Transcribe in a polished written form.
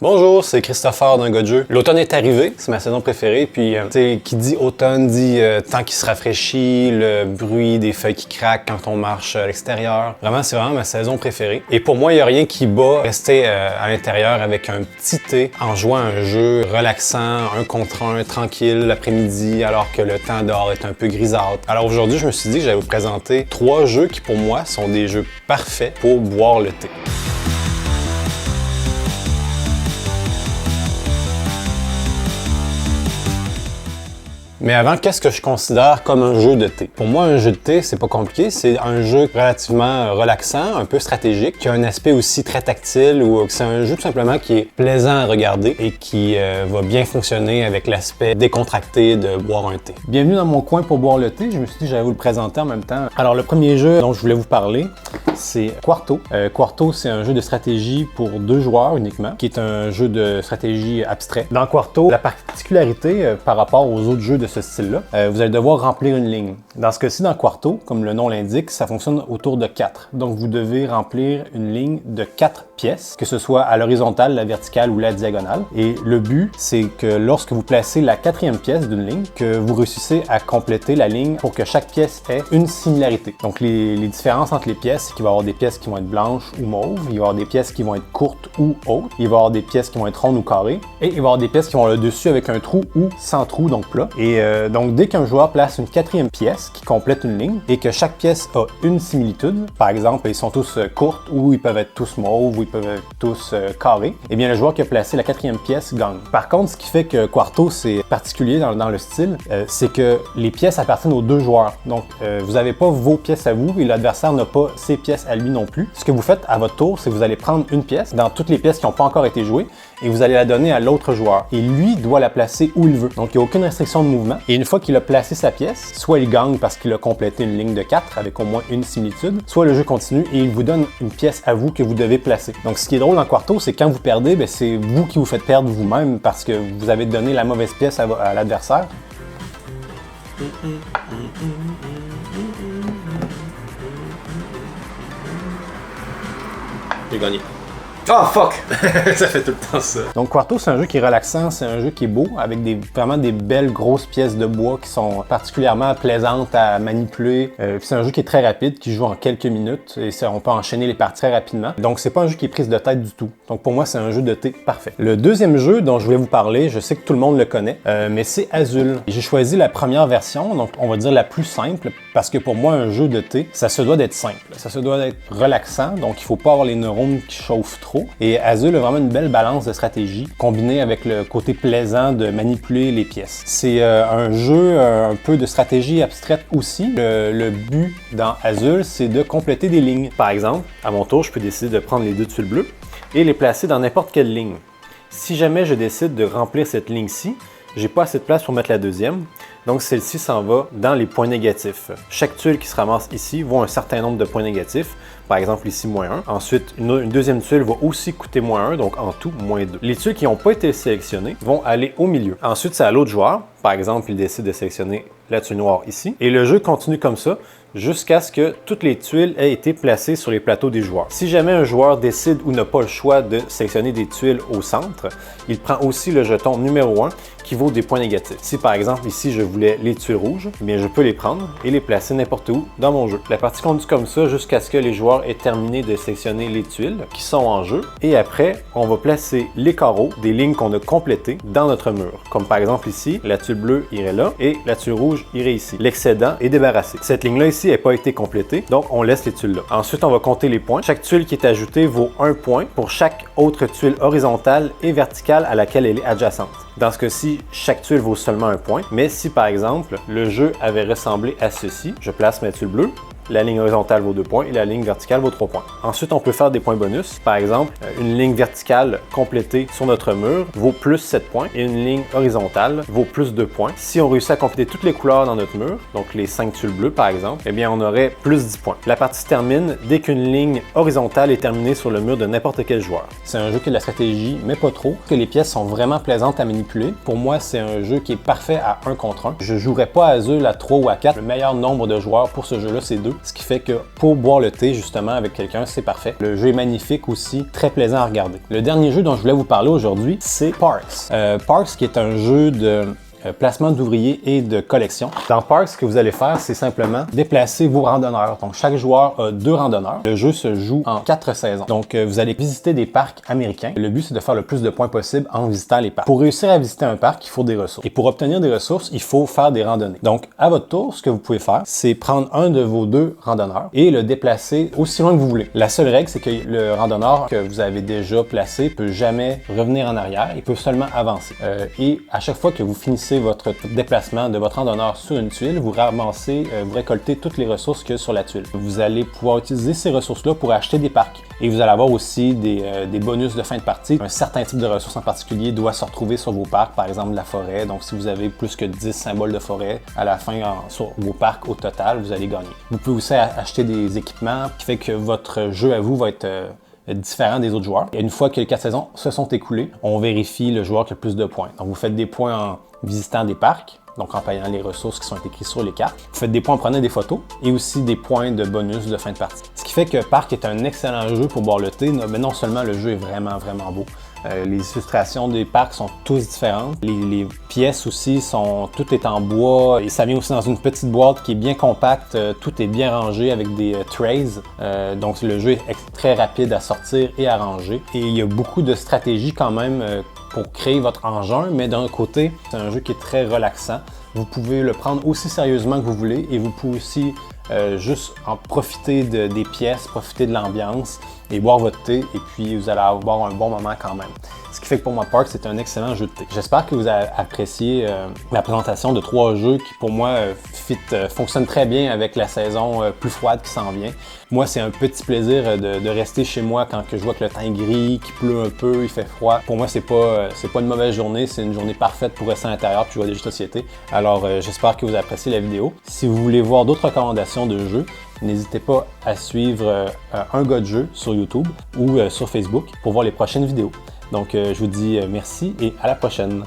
Bonjour, c'est Christopher d'un gars de jeu. L'automne est arrivé, c'est ma saison préférée, puis qui dit automne dit temps qui se rafraîchit, le bruit des feuilles qui craquent quand on marche à l'extérieur. Vraiment, c'est vraiment ma saison préférée. Et pour moi, il n'y a rien qui bat rester à l'intérieur avec un petit thé en jouant à un jeu relaxant, un contre un, tranquille l'après-midi, alors que le temps dehors est un peu grisâtre. Alors aujourd'hui, je me suis dit que j'allais vous présenter 3 jeux qui pour moi sont des jeux parfaits pour boire le thé. Mais avant, qu'est-ce que je considère comme un jeu de thé? Pour moi, un jeu de thé, c'est pas compliqué. C'est un jeu relativement relaxant, un peu stratégique, qui a un aspect aussi très tactile, ou c'est un jeu tout simplement qui est plaisant à regarder et qui va bien fonctionner avec l'aspect décontracté de boire un thé. Bienvenue dans mon coin pour boire le thé. Je me suis dit que j'allais vous le présenter en même temps. Alors, le premier jeu dont je voulais vous parler, c'est Quarto. Quarto, c'est un jeu de stratégie pour 2 joueurs uniquement, qui est un jeu de stratégie abstrait. Dans Quarto, la particularité par rapport aux autres jeux de ce style-là, vous allez devoir remplir une ligne. Dans ce cas-ci, dans Quarto, comme le nom l'indique, ça fonctionne autour de 4. Donc, vous devez remplir une ligne de 4 pièces, que ce soit à l'horizontale, la verticale ou la diagonale. Et le but, c'est que lorsque vous placez la 4e pièce d'une ligne, que vous réussissez à compléter la ligne pour que chaque pièce ait une similarité. Donc, les différences entre les pièces, c'est qu'il va y avoir des pièces qui vont être blanches ou mauves, il va y avoir des pièces qui vont être courtes ou hautes, il va y avoir des pièces qui vont être rondes ou carrées, et il va y avoir des pièces qui vont le dessus avec un trou ou sans trou, donc plat. Et donc, dès qu'un joueur place une 4e pièce qui complète une ligne et que chaque pièce a une similitude, par exemple, ils sont tous courtes ou ils peuvent être tous mauves ou ils peuvent être tous carrés, eh bien, le joueur qui a placé la 4e pièce gagne. Par contre, ce qui fait que Quarto, c'est particulier dans le style, c'est que les pièces appartiennent aux 2 joueurs. Donc, vous n'avez pas vos pièces à vous et l'adversaire n'a pas ses pièces à lui non plus. Ce que vous faites à votre tour, c'est que vous allez prendre une pièce dans toutes les pièces qui n'ont pas encore été jouées et vous allez la donner à l'autre joueur. Et lui doit la placer où il veut. Donc, il n'y a aucune restriction de mouvement. Et une fois qu'il a placé sa pièce, soit il gagne parce qu'il a complété une ligne de 4 avec au moins une similitude, soit le jeu continue et il vous donne une pièce à vous que vous devez placer. Donc, ce qui est drôle dans Quarto, c'est quand vous perdez, ben, c'est vous qui vous faites perdre vous-même parce que vous avez donné la mauvaise pièce à l'adversaire. J'ai gagné. Oh fuck! Ça fait tout le temps ça. Donc Quarto, c'est un jeu qui est relaxant, c'est un jeu qui est beau, avec vraiment des belles grosses pièces de bois qui sont particulièrement plaisantes à manipuler. C'est un jeu qui est très rapide, qui joue en quelques minutes, et on peut enchaîner les parties très rapidement. Donc c'est pas un jeu qui est prise de tête du tout. Donc pour moi, c'est un jeu de thé parfait. Le deuxième jeu dont je voulais vous parler, je sais que tout le monde le connaît, mais c'est Azul. J'ai choisi la première version, donc on va dire la plus simple, parce que pour moi, un jeu de thé, ça se doit d'être simple. Ça se doit d'être relaxant, donc il faut pas avoir les neurones qui chauffent trop. Et Azul a vraiment une belle balance de stratégie, combinée avec le côté plaisant de manipuler les pièces. C'est un jeu un peu de stratégie abstraite aussi. Le but dans Azul, c'est de compléter des lignes. Par exemple, à mon tour, je peux décider de prendre les 2 tuiles bleues et les placer dans n'importe quelle ligne. Si jamais je décide de remplir cette ligne-ci, j'ai pas assez de place pour mettre la deuxième, donc celle-ci s'en va dans les points négatifs. Chaque tuile qui se ramasse ici vaut un certain nombre de points négatifs, par exemple ici -1. Ensuite, une deuxième tuile va aussi coûter -1, donc en tout -2. Les tuiles qui n'ont pas été sélectionnées vont aller au milieu. Ensuite, c'est à l'autre joueur, par exemple, il décide de sélectionner la tuile noire ici, et le jeu continue comme ça, jusqu'à ce que toutes les tuiles aient été placées sur les plateaux des joueurs. Si jamais un joueur décide ou n'a pas le choix de sélectionner des tuiles au centre, il prend aussi le jeton numéro 1 qui vaut des points négatifs. Si par exemple ici je voulais les tuiles rouges, eh bien je peux les prendre et les placer n'importe où dans mon jeu. La partie continue comme ça jusqu'à ce que les joueurs aient terminé de sélectionner les tuiles qui sont en jeu, et après on va placer les carreaux des lignes qu'on a complétées dans notre mur. Comme par exemple ici, la tuile bleue irait là et la tuile rouge irait ici. L'excédent est débarrassé. Cette ligne-là ici n'a pas été complétée, donc on laisse les tuiles là. Ensuite, on va compter les points. Chaque tuile qui est ajoutée vaut 1 point pour chaque autre tuile horizontale et verticale à laquelle elle est adjacente. Dans ce cas-ci, chaque tuile vaut seulement 1 point, mais si par exemple, le jeu avait ressemblé à ceci, je place ma tuile bleue, la ligne horizontale vaut 2 points et la ligne verticale vaut 3 points. Ensuite, on peut faire des points bonus. Par exemple, une ligne verticale complétée sur notre mur vaut plus 7 points et une ligne horizontale vaut plus 2 points. Si on réussit à compléter toutes les couleurs dans notre mur, donc les 5 tuiles bleues par exemple, eh bien on aurait plus 10 points. La partie se termine dès qu'une ligne horizontale est terminée sur le mur de n'importe quel joueur. C'est un jeu qui a de la stratégie, mais pas trop, que les pièces sont vraiment plaisantes à manipuler. Pour moi, c'est un jeu qui est parfait à 1 contre 1. Je jouerais pas à Azul à 3 ou à 4. Le meilleur nombre de joueurs pour ce jeu-là, c'est 2. ce qui fait que pour boire le thé justement avec quelqu'un, c'est parfait. Le jeu est magnifique aussi, très plaisant à regarder. Le dernier jeu dont je voulais vous parler aujourd'hui, c'est Parks. Parks qui est un jeu de placement d'ouvriers et de collection. Dans Parks, ce que vous allez faire, c'est simplement déplacer vos randonneurs. Donc, chaque joueur a 2 randonneurs. Le jeu se joue en 4 saisons. Donc, vous allez visiter des parcs américains. Le but, c'est de faire le plus de points possible en visitant les parcs. Pour réussir à visiter un parc, il faut des ressources. Et pour obtenir des ressources, il faut faire des randonnées. Donc, à votre tour, ce que vous pouvez faire, c'est prendre un de vos 2 randonneurs et le déplacer aussi loin que vous voulez. La seule règle, c'est que le randonneur que vous avez déjà placé peut jamais revenir en arrière. Il peut seulement avancer. Et à chaque fois que vous finissez votre déplacement de votre randonneur sur une tuile, vous ramassez, vous récoltez toutes les ressources qu'il y a sur la tuile. Vous allez pouvoir utiliser ces ressources-là pour acheter des parcs. Et vous allez avoir aussi des bonus de fin de partie. Un certain type de ressources en particulier doit se retrouver sur vos parcs, par exemple la forêt. Donc si vous avez plus que 10 symboles de forêt à la fin sur vos parcs au total, vous allez gagner. Vous pouvez aussi acheter des équipements qui fait que votre jeu à vous va être différent des autres joueurs. Et une fois que les 4 saisons se sont écoulées, on vérifie le joueur qui a le plus de points. Donc vous faites des points en visitant des parcs, donc en payant les ressources qui sont écrites sur les cartes. Vous faites des points en prenant des photos et aussi des points de bonus de fin de partie. Ce qui fait que Parc est un excellent jeu pour boire le thé, mais non seulement le jeu est vraiment beau. Les illustrations des parcs sont tous différentes. Les pièces aussi tout est en bois et ça vient aussi dans une petite boîte qui est bien compacte. Tout est bien rangé avec des trays. Donc le jeu est très rapide à sortir et à ranger. Et il y a beaucoup de stratégies quand même pour créer votre engin, mais d'un côté, c'est un jeu qui est très relaxant. Vous pouvez le prendre aussi sérieusement que vous voulez et vous pouvez aussi juste en profiter des pièces, profiter de l'ambiance et boire votre thé et puis vous allez avoir un bon moment quand même. Ce qui fait que pour moi, Park, c'est un excellent jeu de thé. J'espère que vous avez apprécié la présentation de 3 jeux qui, pour moi, fonctionnent très bien avec la saison plus froide qui s'en vient. Moi, c'est un petit plaisir de rester chez moi quand je vois que le temps est gris, qu'il pleut un peu, il fait froid. Pour moi, c'est pas une mauvaise journée, c'est une journée parfaite pour rester à l'intérieur et jouer à des jeux de société. Alors, j'espère que vous avez apprécié la vidéo. Si vous voulez voir d'autres recommandations de jeux, n'hésitez pas à suivre un gars de jeu sur YouTube ou sur Facebook pour voir les prochaines vidéos. Donc, je vous dis merci et à la prochaine.